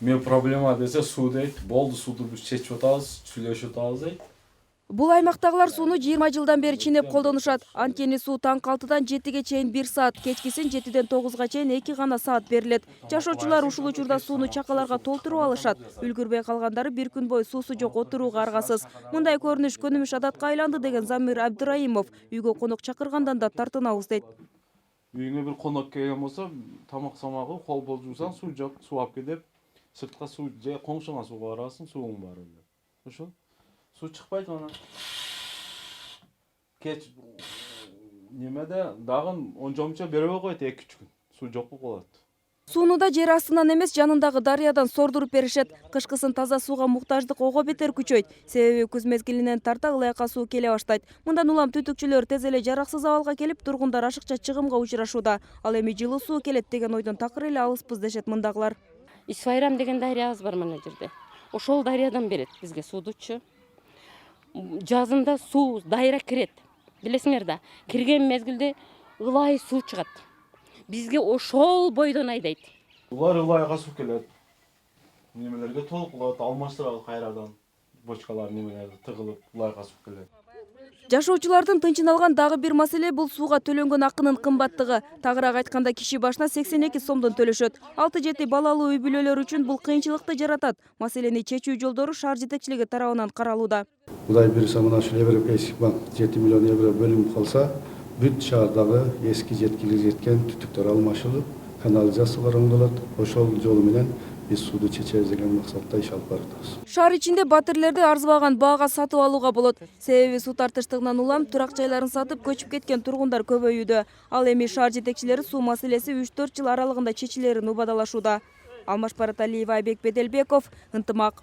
Мен проблема десе суу дейт. Болду, сууду биз чечип атабыз, сүйлөшүп атабыз дейт. Бул аймактагылар сууну 20 жылдан бери ченеп колдонушат. Анткени суу таңкы 6-дан 7-ге чейин 1 саат, кечкисин 7-ден 9-га чейин 2 гана саат берилет. Жашоочулар ушул учурда сууну чакаларга толтуруп алышат. Үлгүрбөй калгандары бир күн бою суусу жок отурууга аргасыз. Мындай көрүнүш көнүмүш адатка айланды деген Замир Абдыраимов үйгө конок чакыргандан да тартынабыз дейт. Үйүңө бир конок келген болсо, тамак самагы кол болуп жумсаң, суу жок, суу алып кел деп, сыртка суу же коңшуңа сууга барасың, сууң бар эле. Ошол. Суу чыкпайт анан. Кеч немеде дагы онжомча бербей коет 2-3 күн. Суу жок болуп калат. Сууну да жер астынан эмес, жанындагы дарыядан сордуруп беришет. Кышкысын таза сууга муктаждык ого бетер күчөйт. Себеби күз мезгилинен тарта ылайыка суу келе баштайт. Мындан улам түтүкчүлөр тез эле жараксыз абалга келип, тургундар ашыкча чыгымга учурашууда. Ал эми жылуу суу келет деген ойдон такыр эле алыспыз дешет мындагылар. Исфайрам деген дарыябыз бар мына жерде. Ошол дарыядан берет бизге суудучу. Жазында суу дайра кирет. Билесиңер да, кирген мезгилде ылай суу чыгат. Бизге ошол бойдон айдайт. Улар ылайга суу келет. Немелерге толкулат, алмаштырабыз кайрадан. Бочкалар немелерди тыгылып, ылайга суу келет. Жашоочулардын тынчын алган дагы бир маселе бул сууга төлөнгөн акынын кымбаттыгы. Тагыраак айтканда киши башына 82 сомдон төлөшөт. 6-7 балалуу үй бүлөлөр үчүн бул кыйынчылыкты жаратат. Маселени чечүү жолдору шаар жетекчилиги тарабынан каралууда. Кудай буюрса мына ушул Европа эски банк 7 миллион евро бөлүнүп калса, бүт шаардагы эски жеткилиги жеткен түтүктөр алмашылып, канализациялар оңдолот. Ошол жолу менен биз сууду чечебиз деген максатта иш алып баратабыз. Шаар ичинде батирлерди арзыбаган баага сатып алууга болот. Себеби суу тартыштыгынан улам турак жайларын сатып көчүп кеткен тургундар көбөйүүдө. Ал эми шаар жетекчилери суу маселеси 3-4 жыл аралыгында чечилерин убадалашууда. Алмаш Бараталиева, Айбек Беделбеков, Ынтымак.